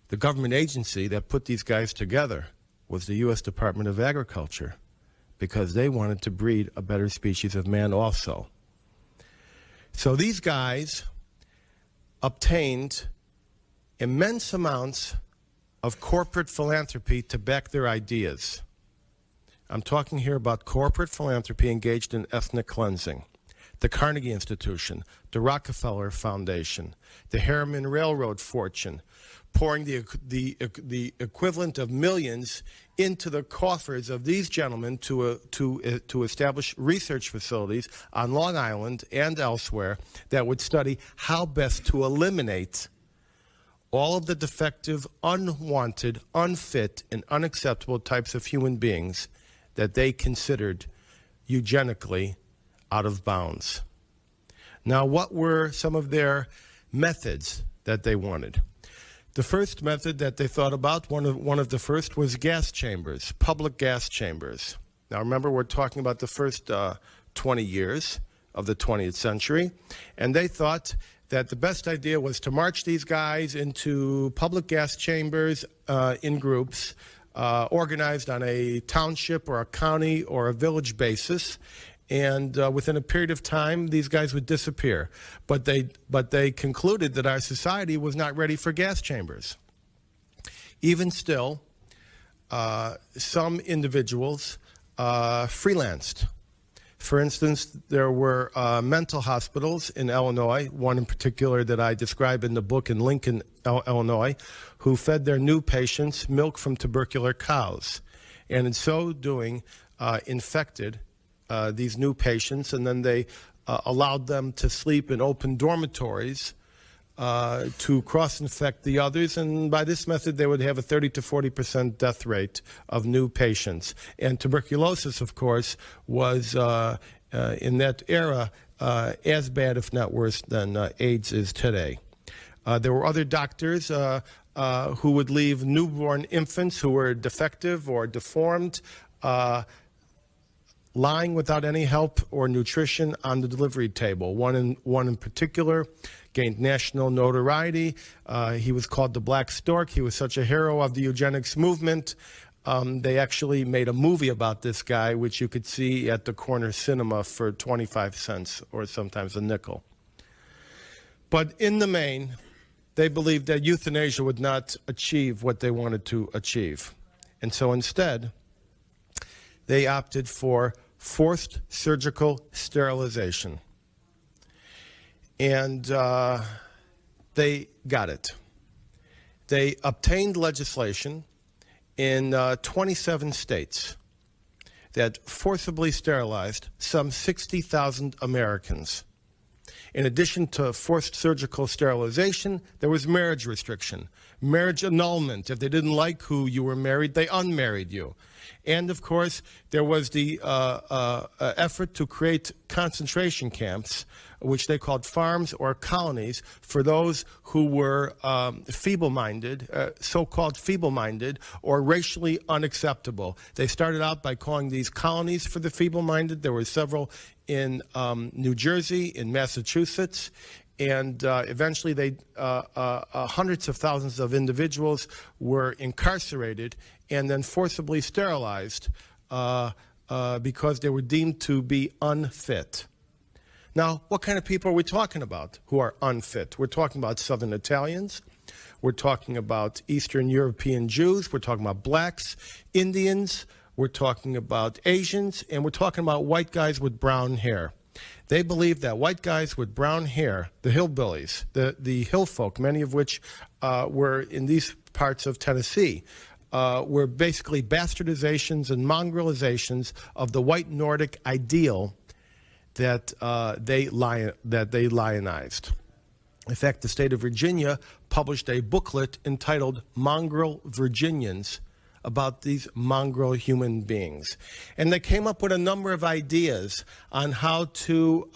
The government agency that put these guys together was the U.S. Department of Agriculture, because they wanted to breed a better species of man also. So these guys obtained immense amounts of corporate philanthropy to back their ideas. I'm talking here about corporate philanthropy engaged in ethnic cleansing. The Carnegie Institution, the Rockefeller Foundation, the Harriman Railroad fortune, pouring the equivalent of millions into the coffers of these gentlemen to establish research facilities on Long Island and elsewhere that would study how best to eliminate all of the defective, unwanted, unfit, and unacceptable types of human beings that they considered eugenically out of bounds. Now, what were some of their methods that they wanted? The first method that they thought about, one of the first, was gas chambers, public gas chambers. Now, remember, we're talking about the first 20 years of the 20th century, and they thought that the best idea was to march these guys into public gas chambers in groups, organized on a township or a county or a village basis, and within a period of time, these guys would disappear. But they concluded that our society was not ready for gas chambers. Even still, some individuals freelanced. For instance, there were mental hospitals in Illinois, one in particular that I describe in the book in Lincoln, Illinois, who fed their new patients milk from tubercular cows, and in so doing infected these new patients, and then they allowed them to sleep in open dormitories to cross-infect the others, and by this method they would have a 30 to 40% death rate of new patients. And tuberculosis, of course, was in that era as bad, if not worse, than AIDS is today. There were other doctors who would leave newborn infants who were defective or deformed lying without any help or nutrition on the delivery table. One in particular gained national notoriety. He was called the Black Stork. He was such a hero of the eugenics movement. They actually made a movie about this guy, which you could see at the corner cinema for 25 cents or sometimes a nickel. But in the main, they believed that euthanasia would not achieve what they wanted to achieve. And so instead, they opted for forced surgical sterilization. And they got it. They obtained legislation in 27 states that forcibly sterilized some 60,000 Americans. In addition to forced surgical sterilization, there was marriage restriction, marriage annulment. If they didn't like who you were married, they unmarried you. And, of course, there was the effort to create concentration camps, which they called farms or colonies, for those who were feeble-minded, so-called feeble-minded, or racially unacceptable. They started out by calling these colonies for the feeble-minded. There were several in New Jersey, in Massachusetts, and eventually hundreds of thousands of individuals were incarcerated and then forcibly sterilized because they were deemed to be unfit. Now, what kind of people are we talking about who are unfit? We're talking about Southern Italians. We're talking about Eastern European Jews. We're talking about blacks, Indians. We're talking about Asians. And we're talking about white guys with brown hair. They believed that white guys with brown hair, the hillbillies, the hill folk, many of which were in these parts of Tennessee, were basically bastardizations and mongrelizations of the white Nordic ideal that they lionized. In fact, the state of Virginia published a booklet entitled Mongrel Virginians about these mongrel human beings. And they came up with a number of ideas on how to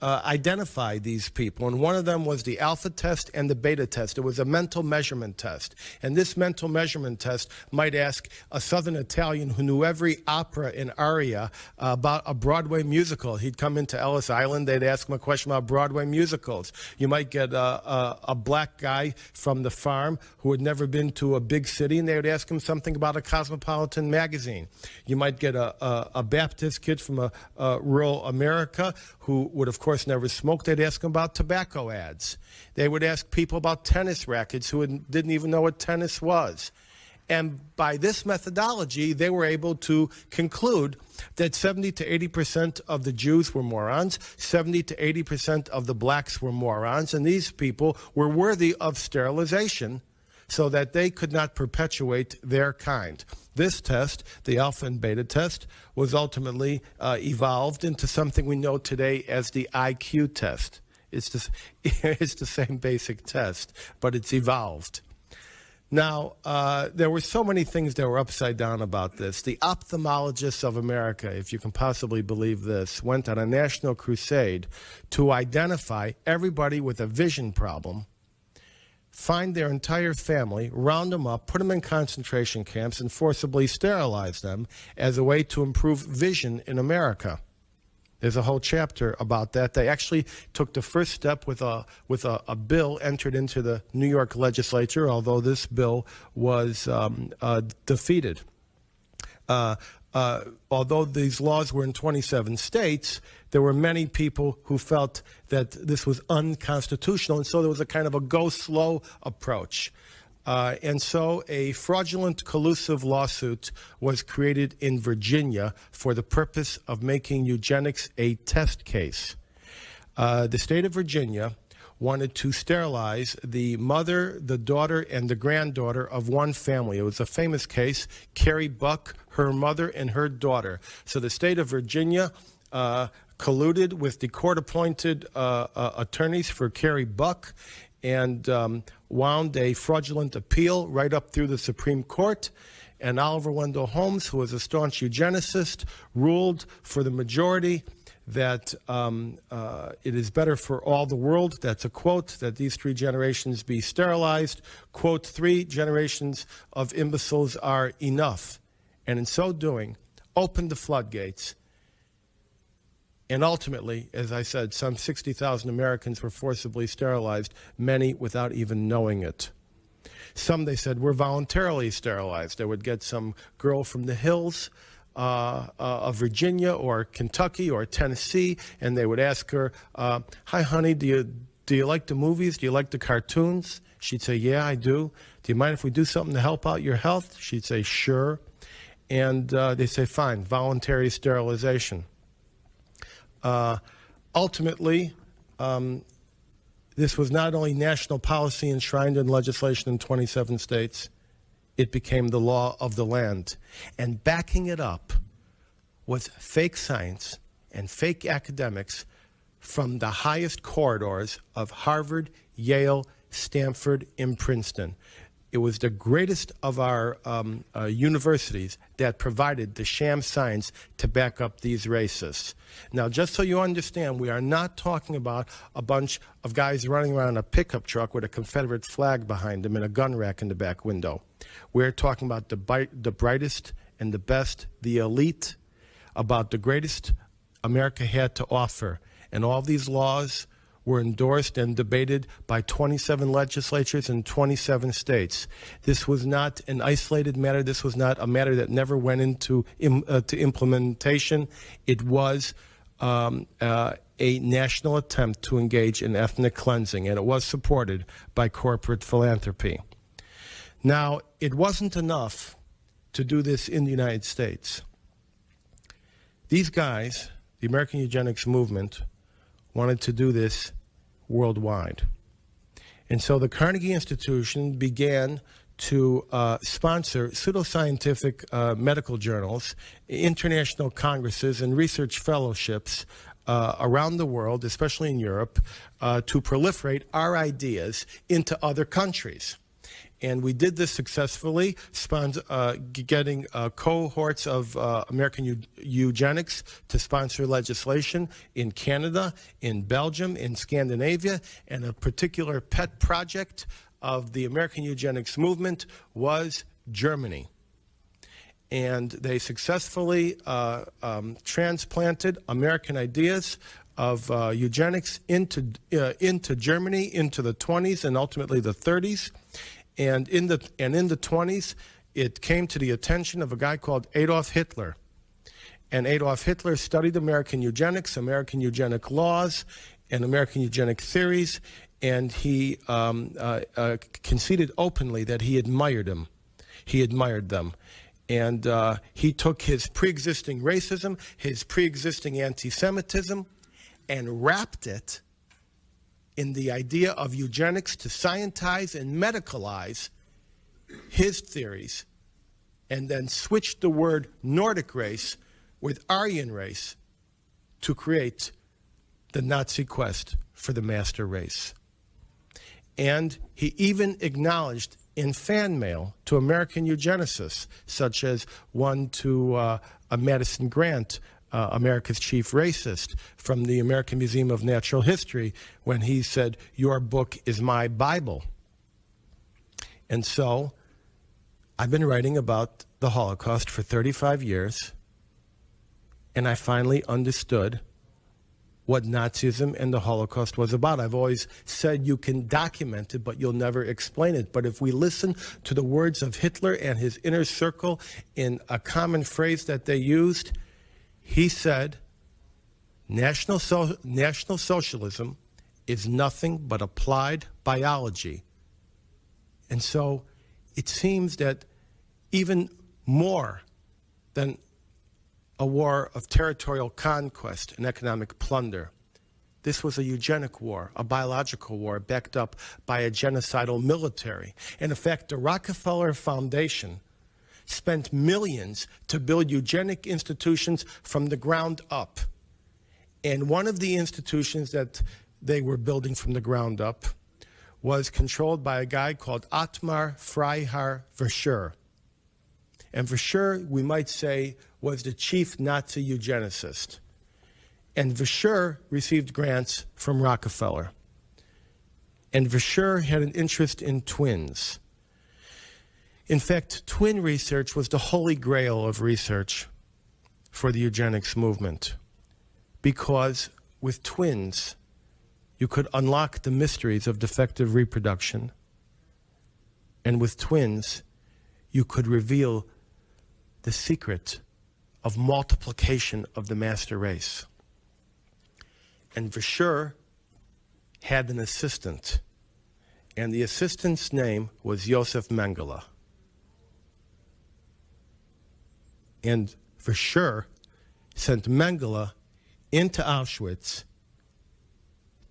identify these people, and one of them was the alpha test and the beta test. It was a mental measurement test, and this mental measurement test might ask a Southern Italian who knew every opera and aria about a Broadway musical. He'd come into Ellis Island, they'd ask him a question about Broadway musicals. You might get a black guy from the farm who had never been to a big city, and they would ask him something about a cosmopolitan magazine. You might get a Baptist kid from rural America who would, of course, never smoked. They'd ask him about tobacco ads. They would ask people about tennis rackets who didn't even know what tennis was. And by this methodology, they were able to conclude that 70 to 80% of the Jews were morons, 70 to 80% of the blacks were morons, and these people were worthy of sterilization so that they could not perpetuate their kind. This test, the alpha and beta test, was ultimately evolved into something we know today as the IQ test. It's the same basic test, but it's evolved. Now, there were so many things that were upside down about this. The ophthalmologists of America, if you can possibly believe this, went on a national crusade to identify everybody with a vision problem, find their entire family, round them up, put them in concentration camps, and forcibly sterilize them as a way to improve vision in America. There's a whole chapter about that. They actually took the first step with a bill entered into the New York legislature, although this bill was defeated. Although these laws were in 27 states, there were many people who felt that this was unconstitutional, and so there was a kind of a go slow approach. And so a fraudulent collusive lawsuit was created in Virginia for the purpose of making eugenics a test case. The state of Virginia wanted to sterilize the mother, the daughter, and the granddaughter of one family. It was a famous case, Carrie Buck, her mother, and her daughter. So the state of Virginia colluded with the court-appointed attorneys for Carrie Buck and wound a fraudulent appeal right up through the Supreme Court. And Oliver Wendell Holmes, who was a staunch eugenicist, ruled for the majority that it is better for all the world, that's a quote, that these 3 generations be sterilized. Quote, 3 generations of imbeciles are enough. And in so doing, opened the floodgates. And ultimately, as I said, some 60,000 Americans were forcibly sterilized, many without even knowing it. Some, they said, were voluntarily sterilized. They would get some girl from the hills of Virginia or Kentucky or Tennessee, and they would ask her, hi, honey, do you like the movies? Do you like the cartoons? She'd say, yeah, I do. Do you mind if we do something to help out your health? She'd say, sure. And they say, fine, voluntary sterilization. Ultimately, this was not only national policy enshrined in legislation in 27 states, it became the law of the land. And backing it up was fake science and fake academics from the highest corridors of Harvard, Yale, Stanford, and Princeton. It was the greatest of our universities that provided the sham science to back up these racists. Now, just so you understand, we are not talking about a bunch of guys running around in a pickup truck with a Confederate flag behind them and a gun rack in the back window. We're talking about the brightest and the best, the elite, about the greatest America had to offer. And all these laws were endorsed and debated by 27 legislatures in 27 states. This was not an isolated matter. This was not a matter that never went into to implementation. It was a national attempt to engage in ethnic cleansing, and it was supported by corporate philanthropy. Now, it wasn't enough to do this in the United States. These guys, the American Eugenics movement, wanted to do this worldwide. And so the Carnegie Institution began to sponsor pseudoscientific medical journals, international congresses, and research fellowships around the world, especially in Europe, to proliferate our ideas into other countries. And we did this successfully, getting cohorts of American Eugenics to sponsor legislation in Canada, in Belgium, in Scandinavia, and a particular pet project of the American Eugenics movement was Germany. And they successfully transplanted American ideas of eugenics into Germany into the 20s and ultimately the 30s. And in the 20s, it came to the attention of a guy called Adolf Hitler. And Adolf Hitler studied American eugenics, American eugenic laws, and American eugenic theories, and he conceded openly that he admired them. He admired them. And he took his pre-existing racism, his pre-existing anti-Semitism, and wrapped it in the idea of eugenics to scientize and medicalize his theories, and then switched the word Nordic race with Aryan race to create the Nazi quest for the master race. And he even acknowledged in fan mail to American eugenicists, such as one to Madison Grant, America's chief racist, from the American Museum of Natural History, when he said, "Your book is my Bible." And so I've been writing about the Holocaust for 35 years, and I finally understood what Nazism and the Holocaust was about. I've always said you can document it, but you'll never explain it. But if we listen to the words of Hitler and his inner circle in a common phrase that they used, he said, National Socialism is nothing but applied biology. And so it seems that even more than a war of territorial conquest and economic plunder, this was a eugenic war, a biological war backed up by a genocidal military. And in fact, the Rockefeller Foundation spent millions to build eugenic institutions from the ground up. And one of the institutions that they were building from the ground up was controlled by a guy called Ottmar Freiherr Verschuur. And Verschuur, we might say, was the chief Nazi eugenicist. And Verschuur received grants from Rockefeller. And Verschuur had an interest in twins. In fact, twin research was the holy grail of research for the eugenics movement, because with twins, you could unlock the mysteries of defective reproduction. And with twins, you could reveal the secret of multiplication of the master race. And Verschuur had an assistant, and the assistant's name was Josef Mengele. And Verschuur sent Mengele into Auschwitz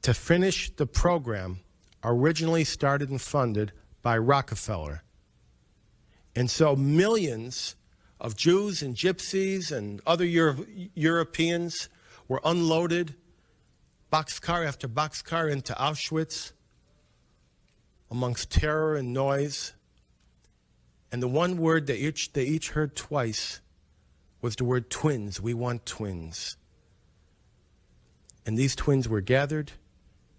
to finish the program originally started and funded by Rockefeller. And so millions of Jews and Gypsies and other Europeans were unloaded, boxcar after boxcar, into Auschwitz amongst terror and noise. And the one word they each heard twice was the word twins. We want twins. And these twins were gathered,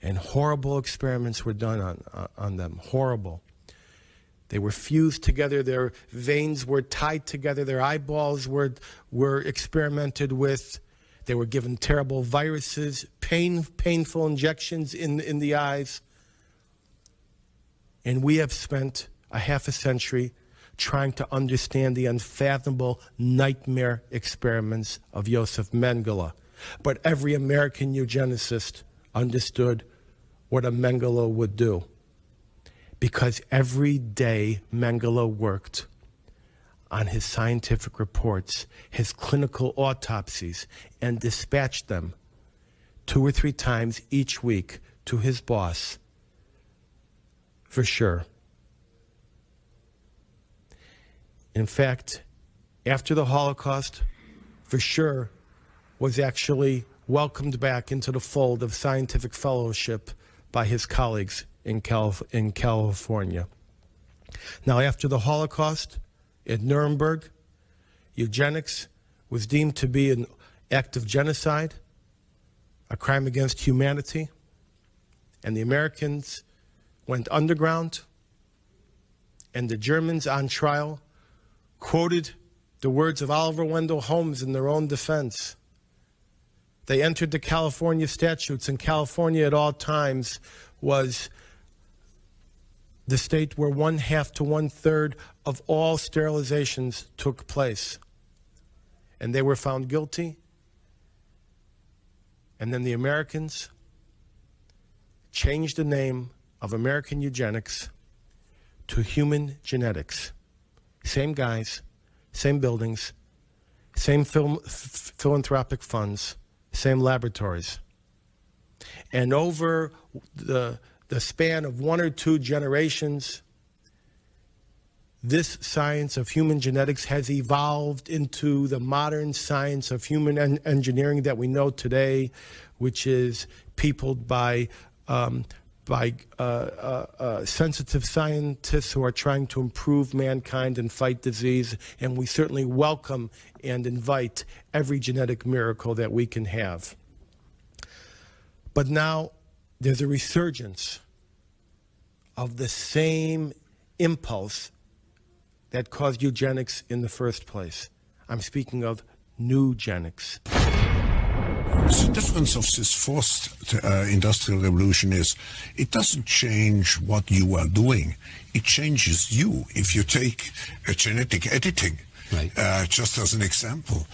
and horrible experiments were done on them. Horrible. They were fused together, their veins were tied together, their eyeballs were experimented with. They were given terrible viruses, painful injections in the eyes. And we have spent a half a century trying to understand the unfathomable nightmare experiments of Josef Mengele. But every American eugenicist understood what a Mengele would do, because every day Mengele worked on his scientific reports, his clinical autopsies, and dispatched them 2 or 3 times each week to his boss, Verschuur. In fact, after the Holocaust, Verschuur was actually welcomed back into the fold of scientific fellowship by his colleagues in California. Now, after the Holocaust at Nuremberg, eugenics was deemed to be an act of genocide, a crime against humanity, and the Americans went underground, and the Germans on trial quoted the words of Oliver Wendell Holmes in their own defense. They entered the California statutes, and California at all times was the state where 1/2 to 1/3 of all sterilizations took place. And they were found guilty. And then the Americans changed the name of American eugenics to human genetics. Same guys, same buildings, same philanthropic funds, same laboratories. And over the span of 1 or 2 generations, this science of human genetics has evolved into the modern science of human engineering that we know today, which is peopled by sensitive scientists who are trying to improve mankind and fight disease, and we certainly welcome and invite every genetic miracle that we can have. But now there's a resurgence of the same impulse that caused eugenics in the first place. I'm speaking of newgenics. The difference of this fourth industrial revolution is it doesn't change what you are doing. It changes you. If you take genetic editing, right. Just as an example,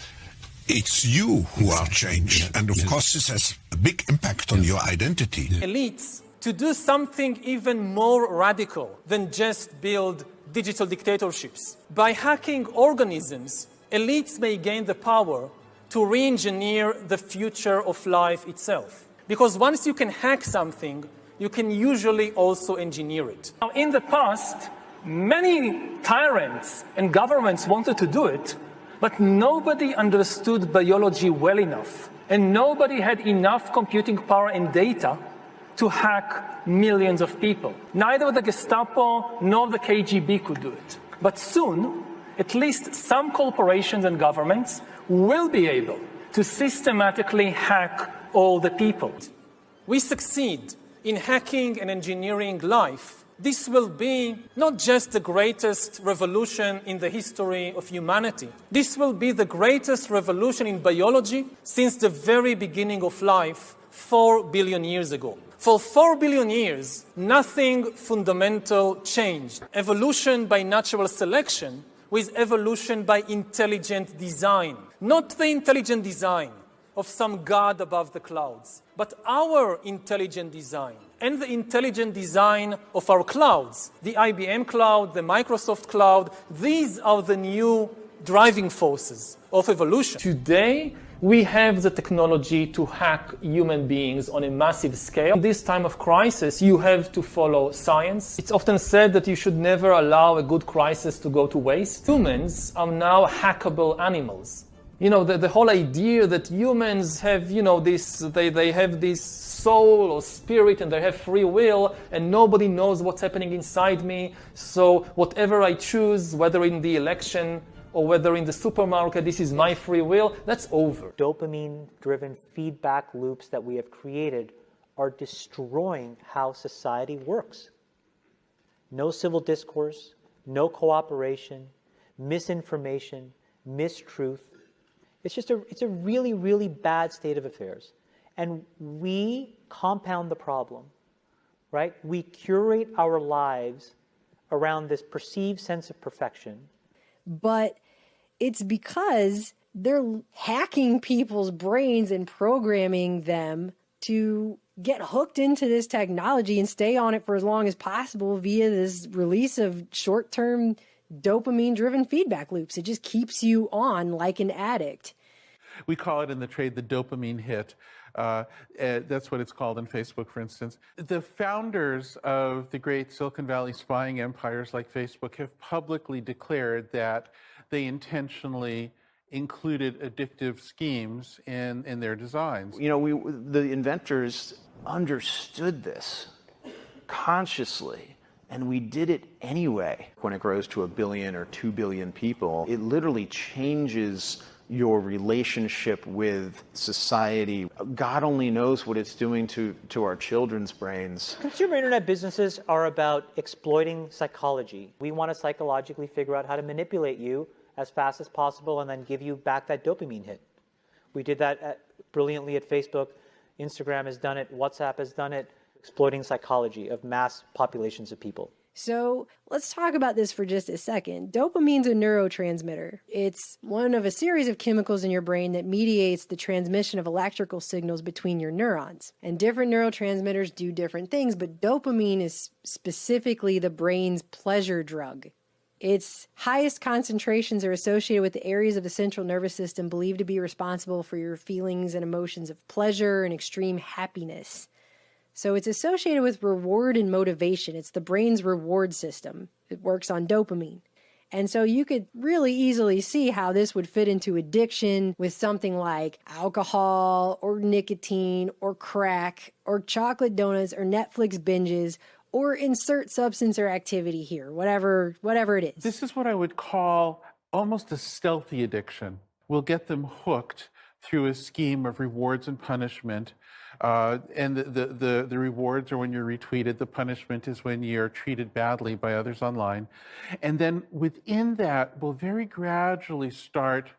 it's you who are changed. And of course, this has a big impact on your identity. Elites to do something even more radical than just build digital dictatorships. By hacking organisms, elites may gain the power to re-engineer the future of life itself. Because once you can hack something, you can usually also engineer it. Now, in the past, many tyrants and governments wanted to do it, but nobody understood biology well enough, and nobody had enough computing power and data to hack millions of people. Neither the Gestapo nor the KGB could do it. But soon, at least some corporations and governments will be able to systematically hack all the people. We succeed in hacking and engineering life. This will be not just the greatest revolution in the history of humanity. This will be the greatest revolution in biology since the very beginning of life 4 billion years ago. For 4 billion years, nothing fundamental changed. Evolution by natural selection with evolution by intelligent design. Not the intelligent design of some god above the clouds, but our intelligent design and the intelligent design of our clouds. The IBM cloud, the Microsoft cloud, these are the new driving forces of evolution. Today, we have the technology to hack human beings on a massive scale. In this time of crisis, you have to follow science. It's often said that you should never allow a good crisis to go to waste. Humans are now hackable animals. You know, the whole idea that humans have, they have this soul or spirit and they have free will and nobody knows what's happening inside me. So whatever I choose, whether in the election or whether in the supermarket, this is my free will, that's over. Dopamine-driven feedback loops that we have created are destroying how society works. No civil discourse, no cooperation, misinformation, mistruth. It's a really, really bad state of affairs. And we compound the problem, right? We curate our lives around this perceived sense of perfection. But it's because they're hacking people's brains and programming them to get hooked into this technology and stay on it for as long as possible via this release of short-term dopamine-driven feedback loops. It just keeps you on like an addict. We call it in the trade the dopamine hit. That's what it's called in Facebook, for instance. The founders of the great Silicon Valley spying empires like Facebook have publicly declared that they intentionally included addictive schemes in their designs. You know, the inventors understood this consciously, And we did it anyway. When it grows to 1 billion or 2 billion people, it literally changes your relationship with society. God only knows what it's doing to our children's brains. Consumer internet businesses are about exploiting psychology. We want to psychologically figure out how to manipulate you as fast as possible and then give you back that dopamine hit. We did that brilliantly at Facebook. Instagram has done it. WhatsApp has done it. Exploiting psychology of mass populations of people. So let's talk about this for just a second. Dopamine's a neurotransmitter. It's one of a series of chemicals in your brain that mediates the transmission of electrical signals between your neurons. And different neurotransmitters do different things, but dopamine is specifically the brain's pleasure drug. Its highest concentrations are associated with the areas of the central nervous system believed to be responsible for your feelings and emotions of pleasure and extreme happiness. So it's associated with reward and motivation. It's the brain's reward system. It works on dopamine. And so you could really easily see how this would fit into addiction with something like alcohol or nicotine or crack or chocolate donuts or Netflix binges or insert substance or activity here, whatever it is. This is what I would call almost a stealthy addiction. We'll get them hooked through a scheme of rewards and punishment. And the rewards are when you're retweeted. The punishment is when you're treated badly by others online. And then within that, we'll very gradually start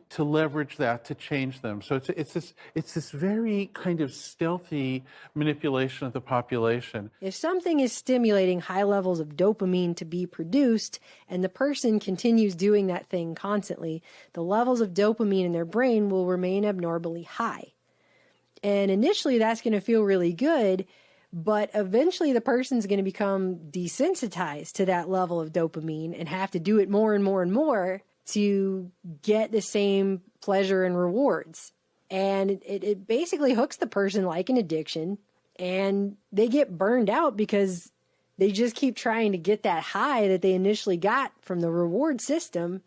to leverage that to change them. So it's this very kind of stealthy manipulation of the population. If something is stimulating high levels of dopamine to be produced, and the person continues doing that thing constantly, the levels of dopamine in their brain will remain abnormally high. And initially that's going to feel really good, but eventually the person's going to become desensitized to that level of dopamine and have to do it more and more and more to get the same pleasure and rewards. And it basically hooks the person like an addiction, and they get burned out because they just keep trying to get that high that they initially got from the reward system,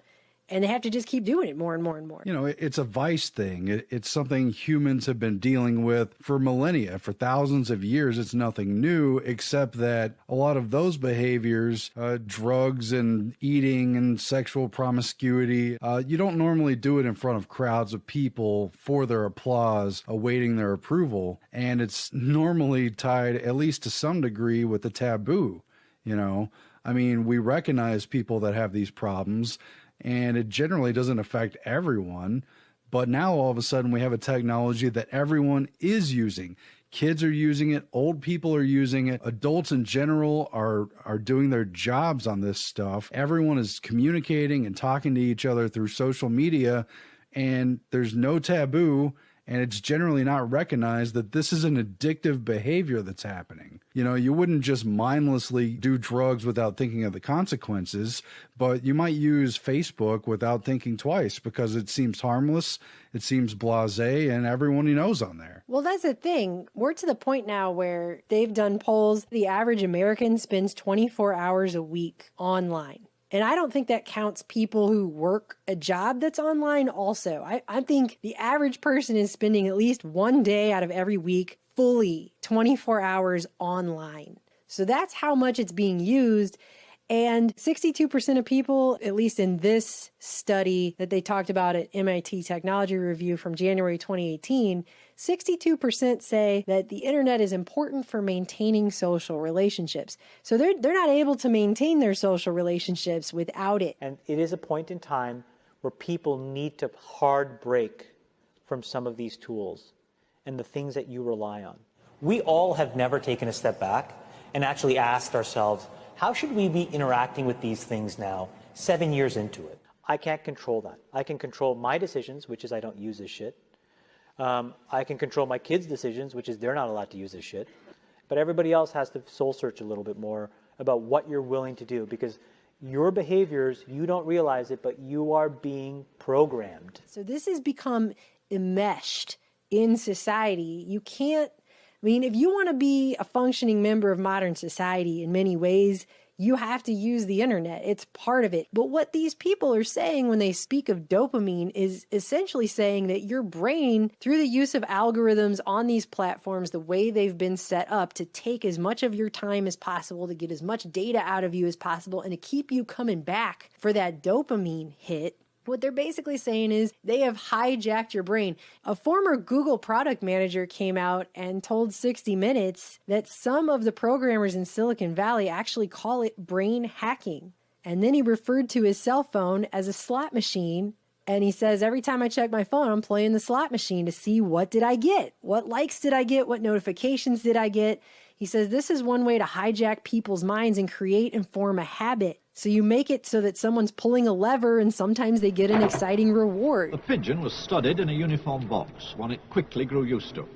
and they have to just keep doing it more and more and more. You know, it's a vice thing. It's something humans have been dealing with for millennia, for thousands of years. It's nothing new, except that a lot of those behaviors, drugs and eating and sexual promiscuity, you don't normally do it in front of crowds of people for their applause, awaiting their approval. And it's normally tied, at least to some degree, with the taboo. You know, I mean, we recognize people that have these problems, and it generally doesn't affect everyone. But now all of a sudden we have a technology that everyone is using. Kids are using it. Old people are using it. Adults in general are doing their jobs on this stuff. Everyone is communicating and talking to each other through social media, and there's no taboo. And it's generally not recognized that this is an addictive behavior that's happening. You know, you wouldn't just mindlessly do drugs without thinking of the consequences, but you might use Facebook without thinking twice because it seems harmless, it seems blasé, and everyone he knows on there. Well, that's the thing. We're to the point now where they've done polls. The average American spends 24 hours a week online. And I don't think that counts people who work a job that's online also. I think the average person is spending at least one day out of every week fully 24 hours online. So that's how much it's being used. And 62% of people, at least in this study that they talked about at MIT Technology Review from January 2018, 62% say that the internet is important for maintaining social relationships. So they're not able to maintain their social relationships without it. And it is a point in time where people need to hard break from some of these tools and the things that you rely on. We all have never taken a step back and actually asked ourselves, how should we be interacting with these things now, 7 years into it? I can't control that. I can control my decisions, which is I don't use this shit. I can control my kids' decisions, which is they're not allowed to use this shit. But everybody else has to soul search a little bit more about what you're willing to do, because your behaviors, you don't realize it, but you are being programmed. So this has become enmeshed in society. You can't, I mean, if you want to be a functioning member of modern society in many ways, You have to use the internet. It's part of it. But what these people are saying when they speak of dopamine is essentially saying that your brain, through the use of algorithms on these platforms, the way they've been set up to take as much of your time as possible, to get as much data out of you as possible, and to keep you coming back for that dopamine hit, what they're basically saying is they have hijacked your brain. A former Google product manager came out and told 60 Minutes that some of the programmers in Silicon Valley actually call it brain hacking. And then he referred to his cell phone as a slot machine. And he says, every time I check my phone, I'm playing the slot machine to see what did I get? What likes did I get? What notifications did I get? He says this is one way to hijack people's minds and create and form a habit. So you make it so that someone's pulling a lever and sometimes they get an exciting reward. The pigeon was studied in a uniform box, one it quickly grew used to.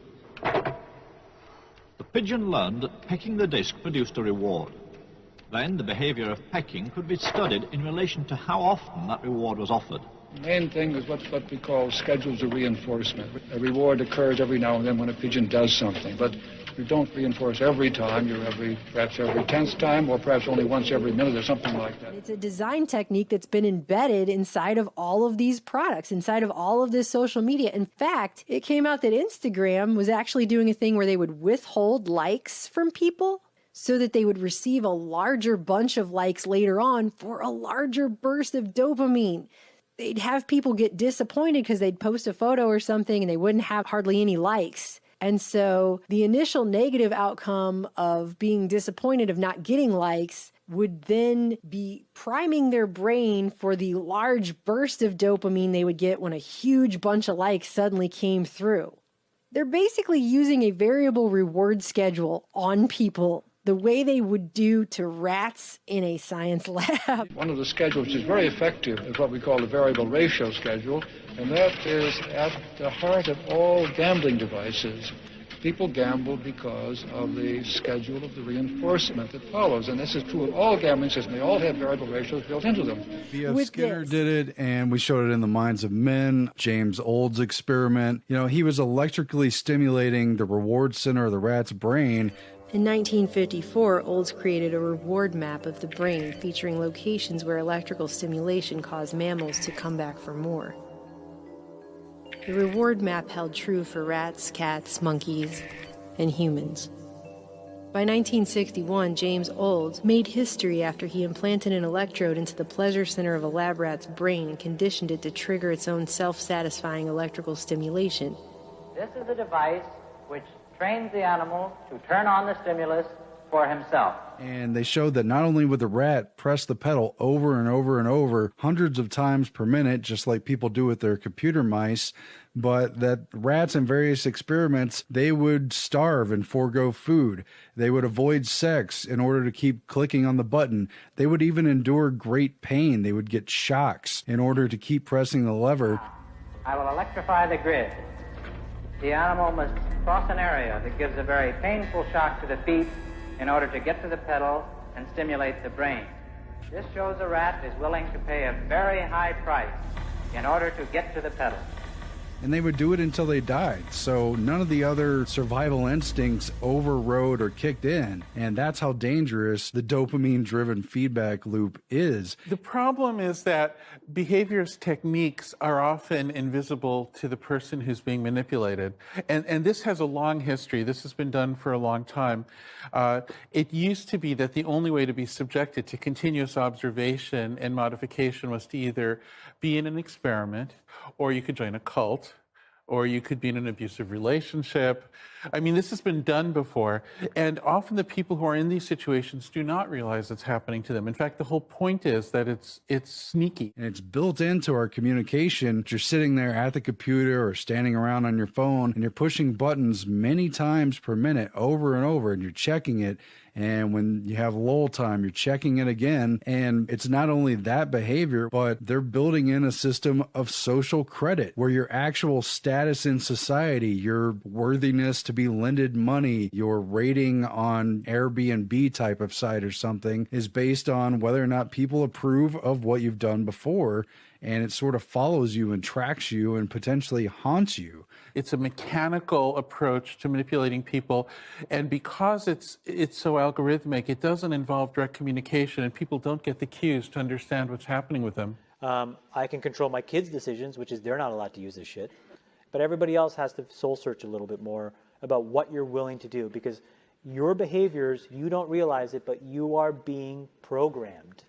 The pigeon learned that pecking the disc produced a reward. Then the behavior of pecking could be studied in relation to how often that reward was offered. The main thing is what we call schedules of reinforcement. A reward occurs every now and then when a pigeon does something, but you don't reinforce every time. You're perhaps every 10th time, or perhaps only once every minute or something like that. It's a design technique that's been embedded inside of all of these products, inside of all of this social media. In fact, it came out that Instagram was actually doing a thing where they would withhold likes from people so that they would receive a larger bunch of likes later on for a larger burst of dopamine. They'd have people get disappointed because they'd post a photo or something and they wouldn't have hardly any likes. And so the initial negative outcome of being disappointed of not getting likes would then be priming their brain for the large burst of dopamine they would get when a huge bunch of likes suddenly came through. They're basically using a variable reward schedule on people the way they would do to rats in a science lab. One of the schedules which is very effective is what we call the variable ratio schedule, and that is at the heart of all gambling devices. People gamble because of the schedule of the reinforcement that follows, and this is true of all gambling systems. They all have variable ratios built into them. B.F. Skinner did it, and we showed it in The Minds of Men. James Old's experiment. You know, he was electrically stimulating the reward center of the rat's brain. In 1954, Olds created a reward map of the brain featuring locations where electrical stimulation caused mammals to come back for more. The reward map held true for rats, cats, monkeys, and humans. By 1961, James Olds made history after he implanted an electrode into the pleasure center of a lab rat's brain and conditioned it to trigger its own self-satisfying electrical stimulation. This is a device which trains the animal to turn on the stimulus for himself. And they showed that not only would the rat press the pedal over and over and over hundreds of times per minute, just like people do with their computer mice, but that rats in various experiments, they would starve and forego food. They would avoid sex in order to keep clicking on the button. They would even endure great pain. They would get shocks in order to keep pressing the lever. I will electrify the grid. The animal must cross an area that gives a very painful shock to the feet in order to get to the pedal and stimulate the brain. This shows a rat is willing to pay a very high price in order to get to the pedal. And they would do it until they died. So none of the other survival instincts overrode or kicked in. And that's how dangerous the dopamine-driven feedback loop is. The problem is that behaviorist techniques are often invisible to the person who's being manipulated. And this has a long history. This has been done for a long time. It used to be that the only way to be subjected to continuous observation and modification was to either be in an experiment, or you could join a cult, or you could be in an abusive relationship. I mean, this has been done before, and often the people who are in these situations do not realize it's happening to them. In fact, the whole point is that it's sneaky. And it's built into our communication. You're sitting there at the computer or standing around on your phone, and you're pushing buttons many times per minute over and over, and you're checking it. And when you have lull time, you're checking it again. And it's not only that behavior, but they're building in a system of social credit where your actual status in society, your worthiness to be lended money, your rating on Airbnb type of site or something is based on whether or not people approve of what you've done before. and it sort of follows you and tracks you and potentially haunts you. It's a mechanical approach to manipulating people, and because it's so algorithmic, it doesn't involve direct communication, and people don't get the cues to understand what's happening with them. I can control my kids' decisions, which is they're not allowed to use this shit. But everybody else has to soul search a little bit more about what you're willing to do, because your behaviors, you don't realize it, but you are being programmed.